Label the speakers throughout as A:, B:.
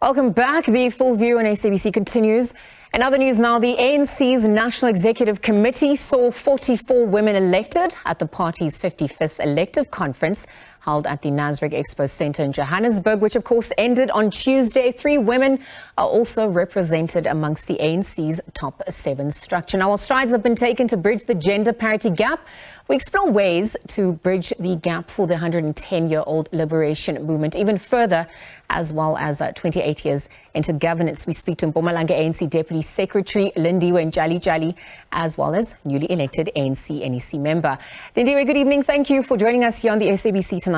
A: Welcome back. The Full View on SABC continues. In other news now, the ANC's National Executive Committee saw 44 women elected at the party's 55th elective conference held at the Nasrec Expo Centre in Johannesburg, which of course ended on Tuesday. 3 women are also represented amongst the ANC's top 7 structure. Now, while strides have been taken to bridge the gender parity gap, we explore ways to bridge the gap for the 110-year-old liberation movement even further, as well as 28 years into governance. We speak to Mpumalanga ANC Deputy Secretary Lindiwe Ntshalintshali, as well as newly elected ANC NEC member. Lindiwe, good evening. Thank you for joining us here on the SABC tonight.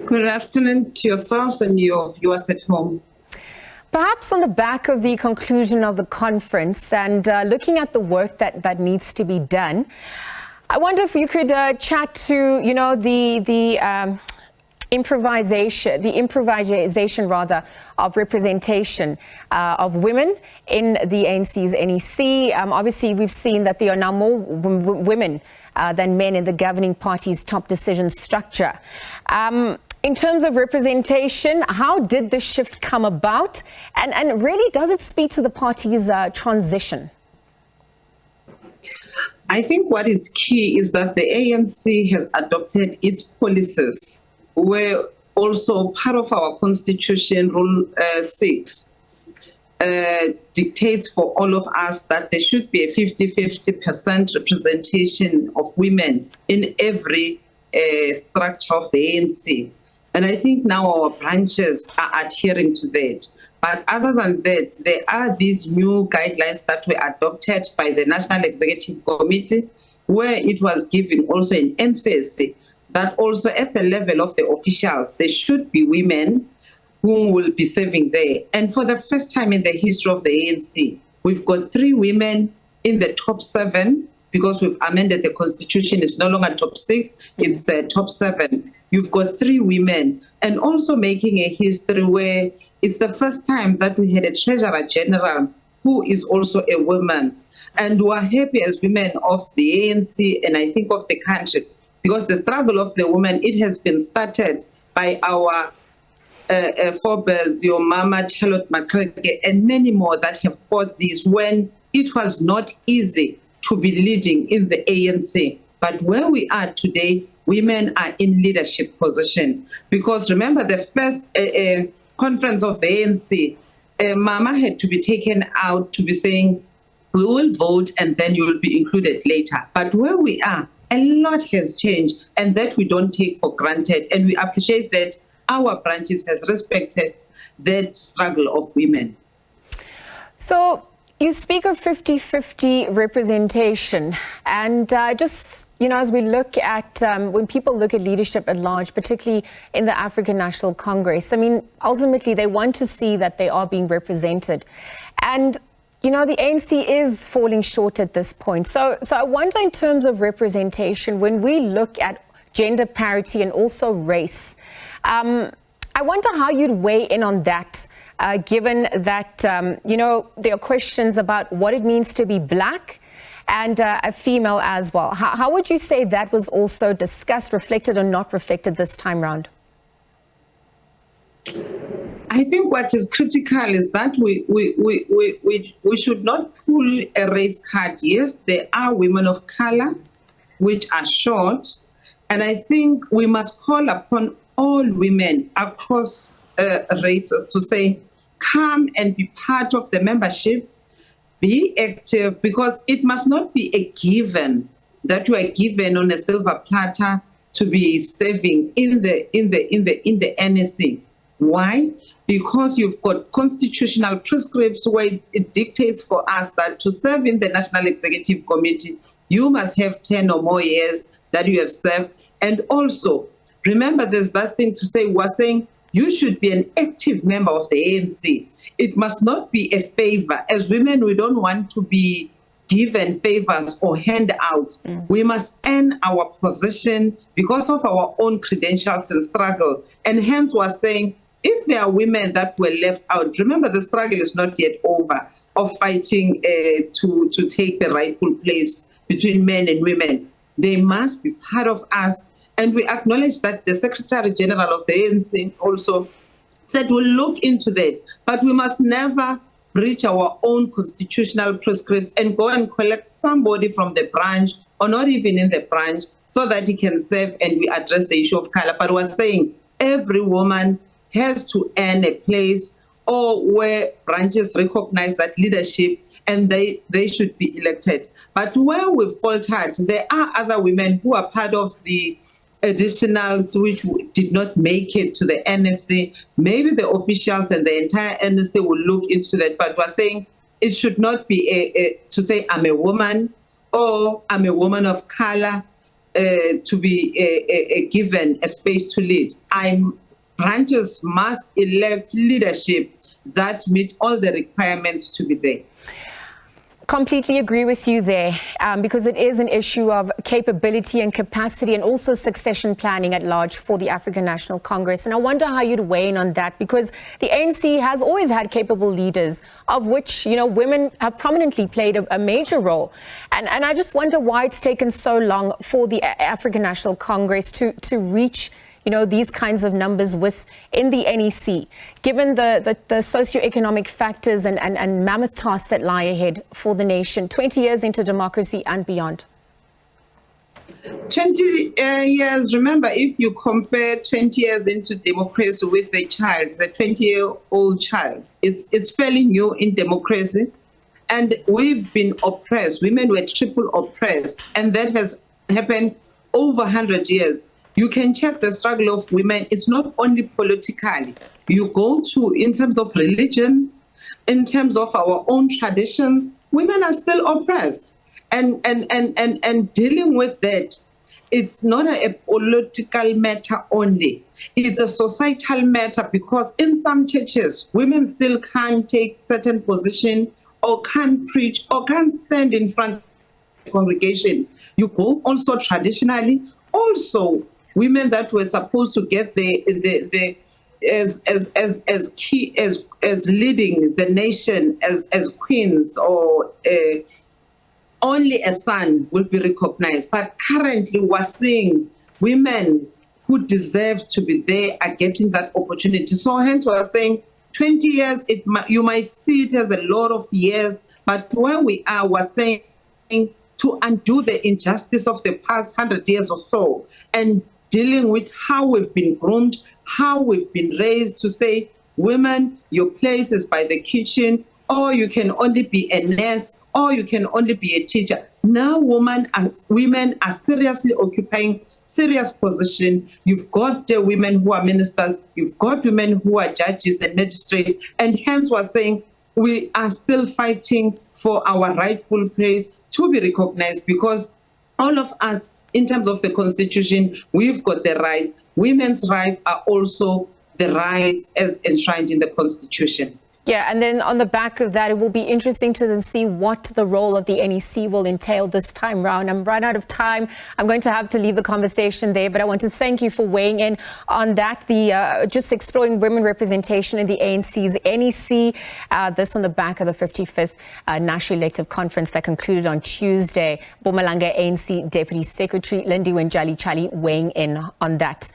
B: Good afternoon to yourselves and your viewers at home.
A: Perhaps on the back of the conclusion of the conference and looking at the work that needs to be done, I wonder if you could chat to, the improvisation of representation of women in the ANC's NEC. Obviously, we've seen that there are now more women than men in the governing party's top decision structure. In terms of representation, how did this shift come about? And really, does it speak to the party's transition?
B: I think what is key is that the ANC has adopted its policies, where also part of our constitution, Rule 6, dictates for all of us that there should be a 50-50% representation of women in every structure of the ANC. And I think now our branches are adhering to that. But other than that, there are these new guidelines that were adopted by the National Executive Committee, where it was given also an emphasis that also at the level of the officials, there should be women who will be serving there. And for the first time in the history of the ANC, we've got 3 women in the top 7, because we've amended the constitution. It's no longer top 6, it's top 7. You've got 3 women, and also making a history where it's the first time that we had a Treasurer General who is also a woman. And we are happy as women of the ANC and I think of the country, because the struggle of the woman, it has been started by our forebears, your Mama Charlotte Makreke, and many more that have fought this when it was not easy to be leading in the ANC. But where we are today, women are in leadership position. Because remember, the first conference of the ANC, Mama had to be taken out to be saying, we will vote and then you will be included later. But where we are, a lot has changed, and that we don't take for granted. And we appreciate that our branches has respected that struggle of women.
A: So you speak of 50-50 representation, and just, as we look at, when people look at leadership at large, particularly in the African National Congress, I mean, ultimately they want to see that they are being represented. And, the ANC is falling short at this point. So I wonder, in terms of representation, when we look at gender parity and also race, I wonder how you'd weigh in on that, given that, there are questions about what it means to be black and a female as well. How would you say that was also discussed, reflected or not reflected this time round?
B: I think what is critical is that we should not pull a race card. Yes, there are women of color which are short, and I think we must call upon all women across races to say, come and be part of the membership, be active, because it must not be a given that you are given on a silver platter to be serving in the NEC. Why? Because you've got constitutional prescripts where it dictates for us that to serve in the National Executive Committee, you must have 10 or more years that you have served. And also, remember, there's that thing to say, we're saying you should be an active member of the ANC. It must not be a favor. As women, we don't want to be given favors or handouts. We must earn our position because of our own credentials and struggle. And hence, we're saying, if there are women that were left out, remember the struggle is not yet over of fighting to take the rightful place between men and women. They must be part of us. And we acknowledge that the Secretary General of the ANC also said we'll look into that, but we must never breach our own constitutional prescripts and go and collect somebody from the branch or not even in the branch so that he can serve and we address the issue of color. But we're saying every woman has to earn a place or where branches recognize that leadership and they should be elected. But where we've faltered, there are other women who are part of the additionals which did not make it to the NEC. Maybe the officials and the entire NEC will look into that, but we're saying it should not be to say I'm a woman or I'm a woman of color to be given a space to lead. Branches must elect leadership that meet all the requirements to be there.
A: Completely agree with you there, because it is an issue of capability and capacity and also succession planning at large for the African National Congress. And I wonder how you'd weigh in on that, because the ANC has always had capable leaders, of which, you know, women have prominently played a major role. And I just wonder why it's taken so long for the African National Congress to reach, you know, these kinds of numbers within the NEC, given the socioeconomic factors and mammoth tasks that lie ahead for the nation, 20 years into democracy and beyond?
B: 20 years, remember, if you compare 20 years into democracy with a child, the 20-year-old child, it's fairly new in democracy. And we've been oppressed. Women were triple oppressed. And that has happened over 100 years. You can check the struggle of women. It's not only politically. You go to, in terms of religion, in terms of our own traditions, women are still oppressed. And dealing with that, it's not a political matter only. It's a societal matter, because in some churches, women still can't take certain position or can't preach or can't stand in front of the congregation. You go also traditionally, also women that were supposed to get as leading the nation as queens or only a son will be recognized. But currently we're seeing women who deserve to be there are getting that opportunity. So hence we're saying 20 years, you might see it as a lot of years, but where we are, we're saying to undo the injustice of the past 100 years or so and dealing with how we've been groomed, how we've been raised to say, women, your place is by the kitchen, or you can only be a nurse, or you can only be a teacher. Now women are seriously occupying serious position. You've got women who are ministers, you've got women who are judges and magistrates, and hence we're saying we are still fighting for our rightful place to be recognized, because all of us, in terms of the Constitution, we've got the rights. Women's rights are also the rights as enshrined in the Constitution.
A: Yeah, and then on the back of that, it will be interesting to then see what the role of the NEC will entail this time round. I'm run out of time. I'm going to have to leave the conversation there, but I want to thank you for weighing in on that. Just exploring women representation in the ANC's NEC. This on the back of the 55th National Elective Conference that concluded on Tuesday. Mpumalanga ANC Deputy Secretary Lindiwe Ntshalintshali weighing in on that.